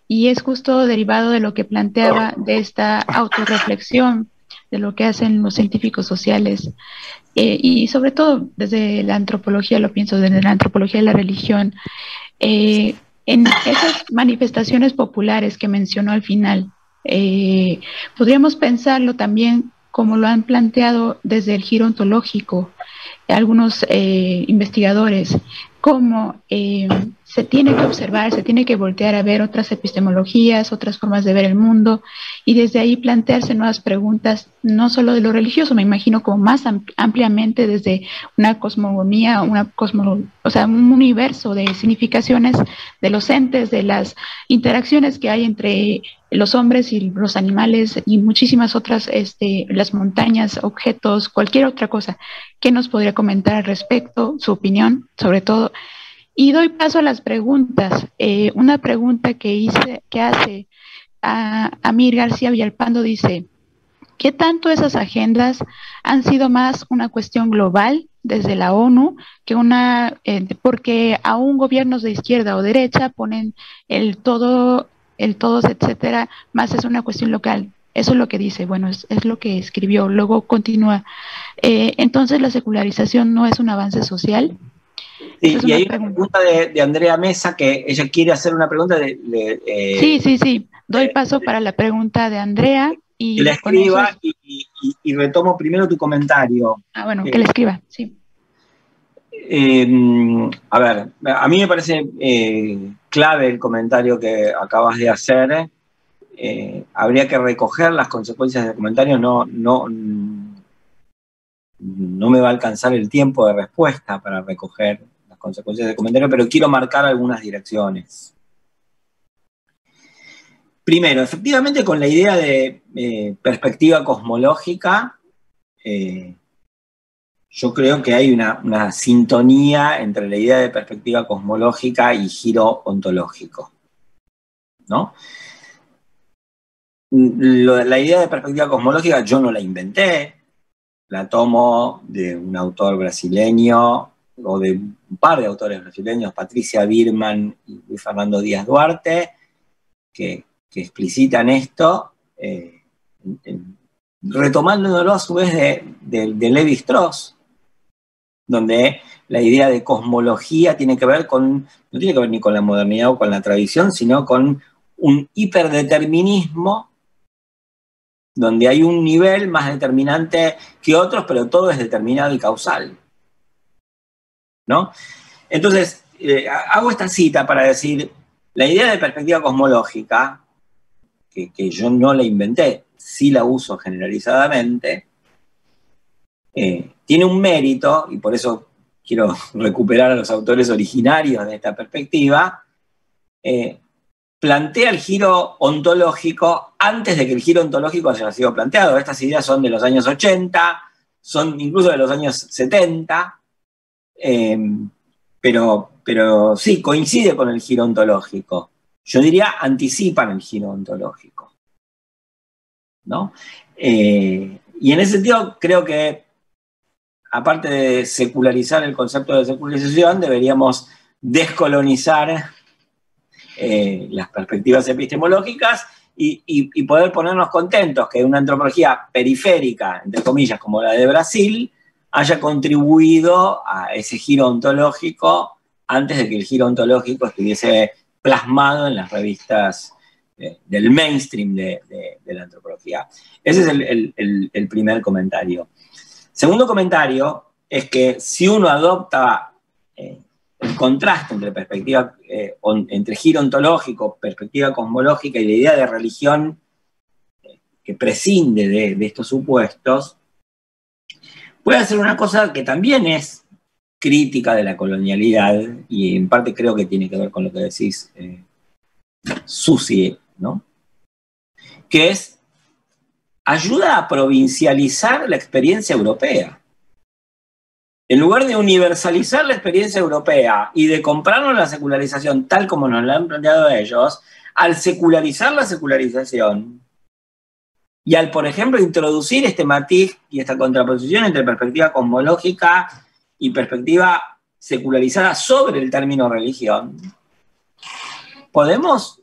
y es justo derivado de lo que planteaba de esta autorreflexión de lo que hacen los científicos sociales, y sobre todo desde la antropología, lo pienso desde la antropología de la religión, en esas manifestaciones populares que mencionó al final, podríamos pensarlo también como lo han planteado desde el giro ontológico algunos investigadores, como se tiene que observar, se tiene que voltear a ver otras epistemologías, otras formas de ver el mundo y desde ahí plantearse nuevas preguntas, no solo de lo religioso, me imagino como más ampliamente desde una cosmogonía, o sea, un universo de significaciones de los entes, de las interacciones que hay entre los hombres y los animales y muchísimas otras, las montañas, objetos, cualquier otra cosa. ¿Qué nos podría comentar al respecto? Su opinión, sobre todo. Y doy paso a las preguntas. Una pregunta que hace a Amir García Villalpando dice, ¿qué tanto esas agendas han sido más una cuestión global desde la ONU que porque aún gobiernos de izquierda o derecha ponen todos, etcétera, más es una cuestión local? Eso es lo que dice, bueno, es lo que escribió. Luego continúa. Entonces, ¿la secularización no es un avance social? Sí, y hay una pregunta de Andrea Mesa que ella quiere hacer una pregunta Sí. Doy paso para la pregunta de Andrea. Y que la escriba y retomo primero tu comentario. Ah, bueno, que la escriba, sí. A ver, a mí me parece clave el comentario que acabas de hacer. Habría que recoger las consecuencias del comentario, no me va a alcanzar el tiempo de respuesta para recoger las consecuencias del comentario, pero quiero marcar algunas direcciones. Primero, efectivamente con la idea de perspectiva cosmológica, yo creo que hay una sintonía entre la idea de perspectiva cosmológica y giro ontológico, ¿no? La idea de perspectiva cosmológica yo no la inventé, la tomo de un autor brasileño, o de un par de autores brasileños, Patricia Birman y Luis Fernando Díaz Duarte, que explicitan esto, retomándolo a su vez de Lévi-Strauss, donde la idea de cosmología tiene que ver no tiene que ver ni con la modernidad o con la tradición, sino con un hiperdeterminismo donde hay un nivel más determinante que otros, pero todo es determinado y causal, ¿no? Entonces, hago esta cita para decir, la idea de perspectiva cosmológica, que yo no la inventé, sí la uso generalizadamente, tiene un mérito, y por eso quiero recuperar a los autores originarios de esta perspectiva, plantea el giro ontológico antes de que el giro ontológico haya sido planteado. Estas ideas son de los años 80, son incluso de los años 70, pero sí, coincide con el giro ontológico. Yo diría, anticipan el giro ontológico, ¿no? Y en ese sentido creo que, aparte de secularizar el concepto de secularización, deberíamos descolonizar las perspectivas epistemológicas y poder ponernos contentos que una antropología periférica, entre comillas, como la de Brasil, haya contribuido a ese giro ontológico antes de que el giro ontológico estuviese plasmado en las revistas del mainstream de la antropología. Ese es el primer comentario. Segundo comentario es que si uno adopta el contraste entre giro ontológico, perspectiva cosmológica y la idea de religión que prescinde de estos supuestos, puede hacer una cosa que también es crítica de la colonialidad, y en parte creo que tiene que ver con lo que decís, Susi, ¿no? Que es, ayuda a provincializar la experiencia europea. En lugar de universalizar la experiencia europea y de comprarnos la secularización tal como nos la han planteado ellos, al secularizar la secularización y al, por ejemplo, introducir este matiz y esta contraposición entre perspectiva cosmológica y perspectiva secularizada sobre el término religión, podemos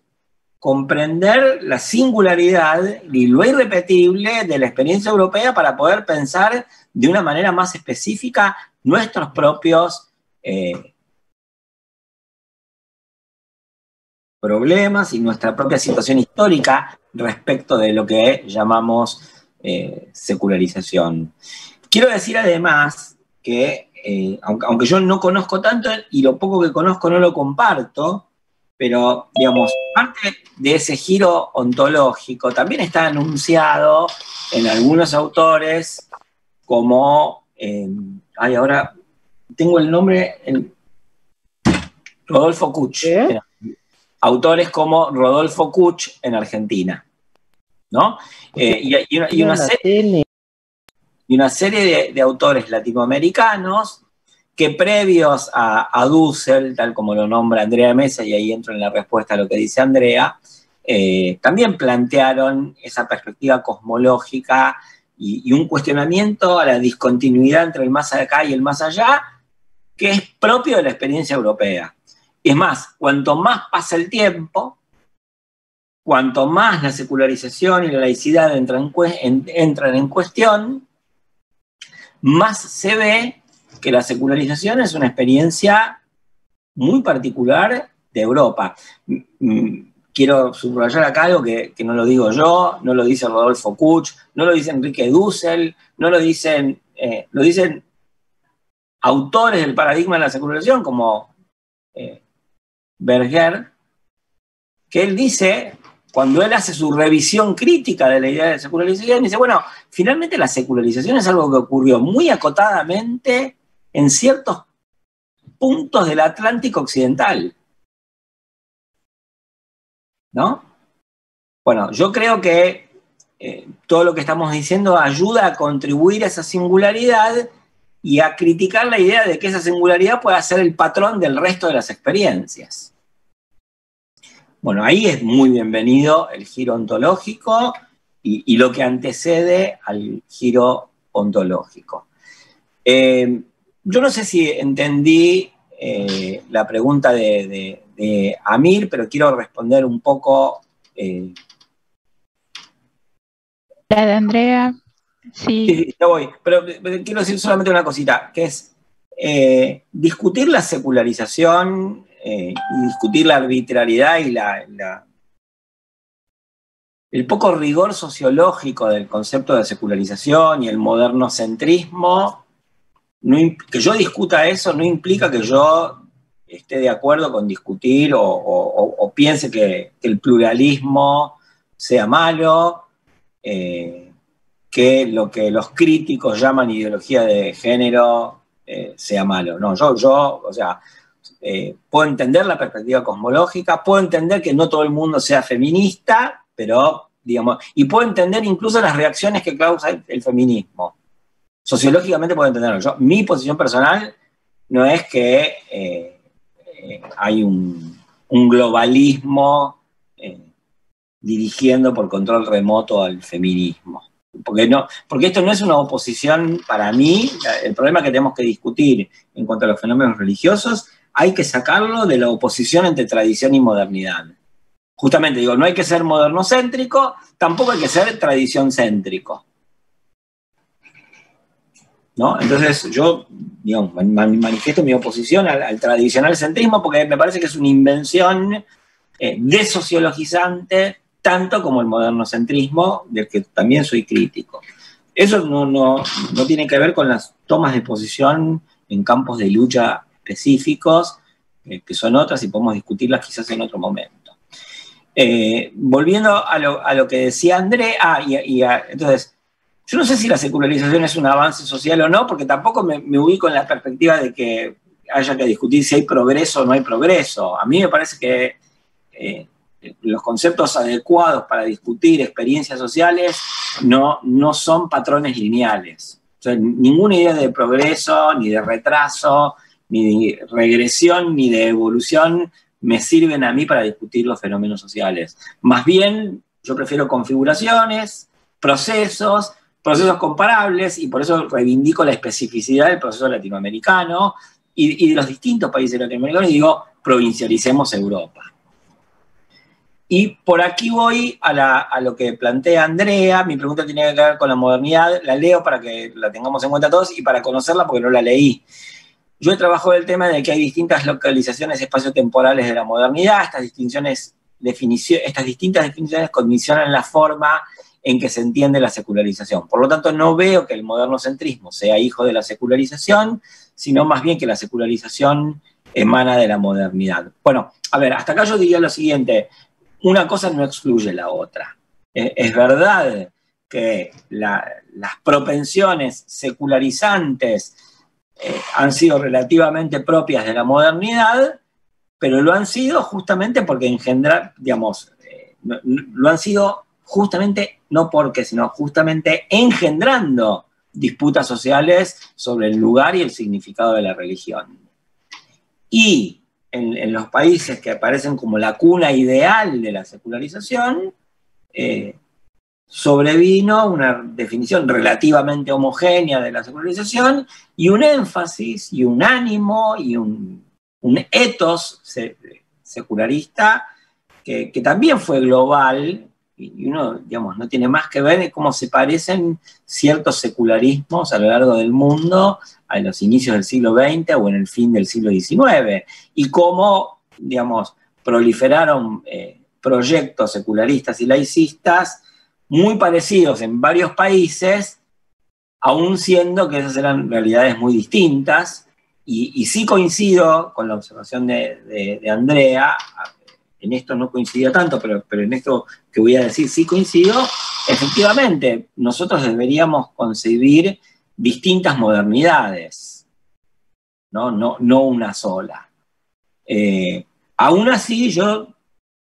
comprender la singularidad y lo irrepetible de la experiencia europea para poder pensar de una manera más específica nuestros propios problemas y nuestra propia situación histórica respecto de lo que llamamos secularización. Quiero decir además que aunque yo no conozco tanto y lo poco que conozco no lo comparto, pero, digamos, parte de ese giro ontológico también está anunciado en algunos autores como, ahora tengo el nombre, Rodolfo Kuch. Autores como Rodolfo Kuch en Argentina, ¿no? Y una serie de autores latinoamericanos que previos a Dussel, tal como lo nombra Andrea Mesa, y ahí entro en la respuesta a lo que dice Andrea, también plantearon esa perspectiva cosmológica y un cuestionamiento a la discontinuidad entre el más acá y el más allá, que es propio de la experiencia europea. Es más, cuanto más pasa el tiempo, cuanto más la secularización y la laicidad entran en cuestión, más se ve que la secularización es una experiencia muy particular de Europa. Quiero subrayar acá algo que no lo digo yo, no lo dice Rodolfo Kuch, no lo dice Enrique Dussel, no lo dicen autores del paradigma de la secularización como Berger, que él dice, cuando él hace su revisión crítica de la idea de secularización, dice, bueno, finalmente la secularización es algo que ocurrió muy acotadamente en ciertos puntos del Atlántico Occidental, ¿no? Bueno, yo creo que todo lo que estamos diciendo ayuda a contribuir a esa singularidad y a criticar la idea de que esa singularidad pueda ser el patrón del resto de las experiencias. Bueno, ahí es muy bienvenido el giro ontológico y lo que antecede al giro ontológico. Yo no sé si entendí la pregunta de Amir, pero quiero responder un poco. La de Andrea, sí. Sí, ya voy, pero quiero decir solamente una cosita, que es discutir la secularización y discutir la arbitrariedad y el poco rigor sociológico del concepto de secularización y el modernocentrismo. Que yo discuta eso no implica que yo esté de acuerdo con discutir o piense que el pluralismo sea malo, que lo que los críticos llaman ideología de género sea malo. No, o sea, puedo entender la perspectiva cosmológica, puedo entender que no todo el mundo sea feminista, pero, digamos, y puedo entender incluso las reacciones que causa el feminismo. Sociológicamente puedo entenderlo. Mi posición personal no es que hay un globalismo dirigiendo por control remoto al feminismo. Porque esto no es una oposición para mí. El problema que tenemos que discutir en cuanto a los fenómenos religiosos, hay que sacarlo de la oposición entre tradición y modernidad. Justamente digo, no hay que ser modernocéntrico, tampoco hay que ser tradición céntrico, ¿no? Entonces yo, digamos, manifiesto mi oposición al tradicional centrismo porque me parece que es una invención desociologizante, tanto como el modernocentrismo, del que también soy crítico. Eso no tiene que ver con las tomas de posición en campos de lucha específicos, que son otras y podemos discutirlas quizás en otro momento. Volviendo a lo que decía André, entonces, yo no sé si la secularización es un avance social o no, porque tampoco me ubico en la perspectiva de que haya que discutir si hay progreso o no hay progreso. A mí me parece que los conceptos adecuados para discutir experiencias sociales no son patrones lineales. O sea, ninguna idea de progreso, ni de retraso, ni de regresión, ni de evolución me sirven a mí para discutir los fenómenos sociales. Más bien, yo prefiero configuraciones, procesos comparables, y por eso reivindico la especificidad del proceso latinoamericano y de los distintos países latinoamericanos, y digo, provincialicemos Europa. Y por aquí voy a lo que plantea Andrea. Mi pregunta tiene que ver con la modernidad. La leo para que la tengamos en cuenta todos y para conocerla porque no la leí. Yo he trabajado el tema de que hay distintas localizaciones espaciotemporales de la modernidad. Estas distintas definiciones condicionan la forma en que se entiende la secularización. Por lo tanto, no veo que el modernocentrismo sea hijo de la secularización, sino más bien que la secularización emana de la modernidad. Bueno, a ver, hasta acá yo diría lo siguiente, una cosa no excluye la otra. Es verdad que las propensiones secularizantes han sido relativamente propias de la modernidad, pero lo han sido justamente porque engendrar, digamos, lo han sido justamente, no porque, sino justamente engendrando disputas sociales sobre el lugar y el significado de la religión. Y en los países que aparecen como la cuna ideal de la secularización, sobrevino una definición relativamente homogénea de la secularización y un énfasis y un ánimo y un ethos secularista que también fue global, y uno, digamos, no tiene más que ver cómo se parecen ciertos secularismos a lo largo del mundo a los inicios del siglo XX o en el fin del siglo XIX, y cómo, digamos, proliferaron proyectos secularistas y laicistas muy parecidos en varios países, aún siendo que esas eran realidades muy distintas, y sí coincido con la observación de Andrea. En esto no coincidió tanto, pero en esto que voy a decir sí coincido. Efectivamente, nosotros deberíamos concebir distintas modernidades, no una sola. Aún así, yo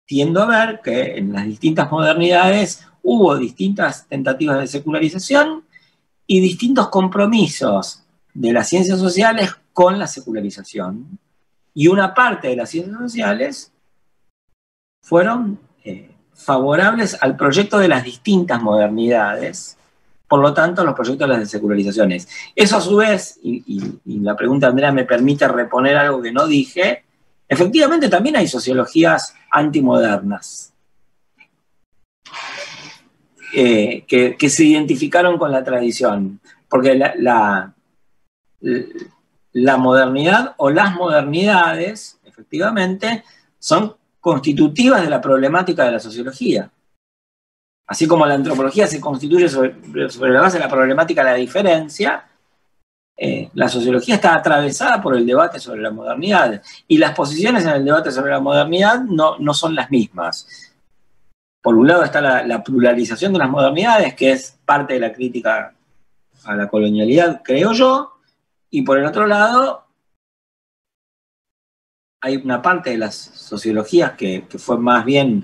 tiendo a ver que en las distintas modernidades hubo distintas tentativas de secularización y distintos compromisos de las ciencias sociales con la secularización. Y una parte de las ciencias sociales fueron favorables al proyecto de las distintas modernidades, por lo tanto, los proyectos de las secularizaciones. Eso a su vez, y la pregunta de Andrea me permite reponer algo que no dije, efectivamente también hay sociologías antimodernas que se identificaron con la tradición, porque la modernidad o las modernidades, efectivamente, son constitutivas de la problemática de la sociología. Así como la antropología se constituye sobre la base de la problemática de la diferencia, la sociología está atravesada por el debate sobre la modernidad, y las posiciones en el debate sobre la modernidad no son las mismas. Por un lado está la pluralización de las modernidades, que es parte de la crítica a la colonialidad, creo yo, y por el otro lado hay una parte de las sociologías que fue más bien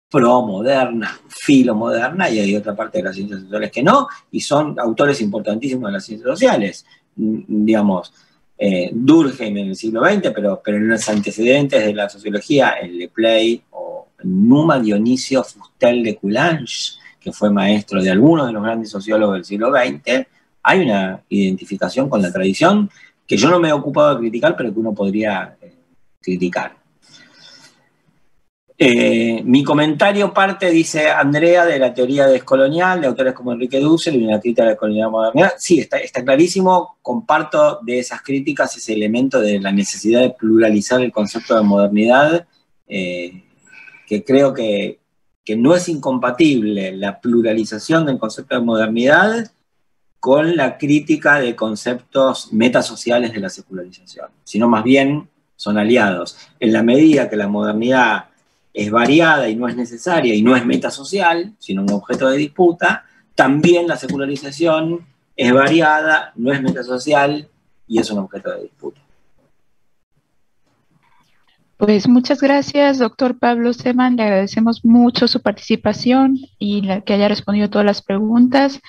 pro-moderna, filomoderna, y hay otra parte de las ciencias sociales que no, y son autores importantísimos de las ciencias sociales. Digamos, Durkheim en el siglo XX, pero en los antecedentes de la sociología, en Le Play o Numa Dionisio Fustel de Coulanges, que fue maestro de algunos de los grandes sociólogos del siglo XX, hay una identificación con la tradición que yo no me he ocupado de criticar, pero que uno podría criticar. Mi comentario parte, dice Andrea, de la teoría descolonial de autores como Enrique Dussel y una crítica de la colonialidad moderna. Sí, está clarísimo, comparto de esas críticas ese elemento de la necesidad de pluralizar el concepto de modernidad, que creo que no es incompatible la pluralización del concepto de modernidad con la crítica de conceptos metasociales de la secularización, sino más bien son aliados. En la medida que la modernidad es variada y no es necesaria y no es metasocial, sino un objeto de disputa, también la secularización es variada, no es metasocial y es un objeto de disputa. Pues muchas gracias, doctor Pablo Seman. Le agradecemos mucho su participación y que haya respondido todas las preguntas.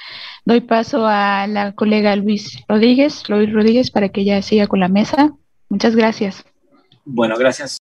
Doy paso a la colega Luis Rodríguez, para que ella siga con la mesa. Muchas gracias. Bueno, gracias.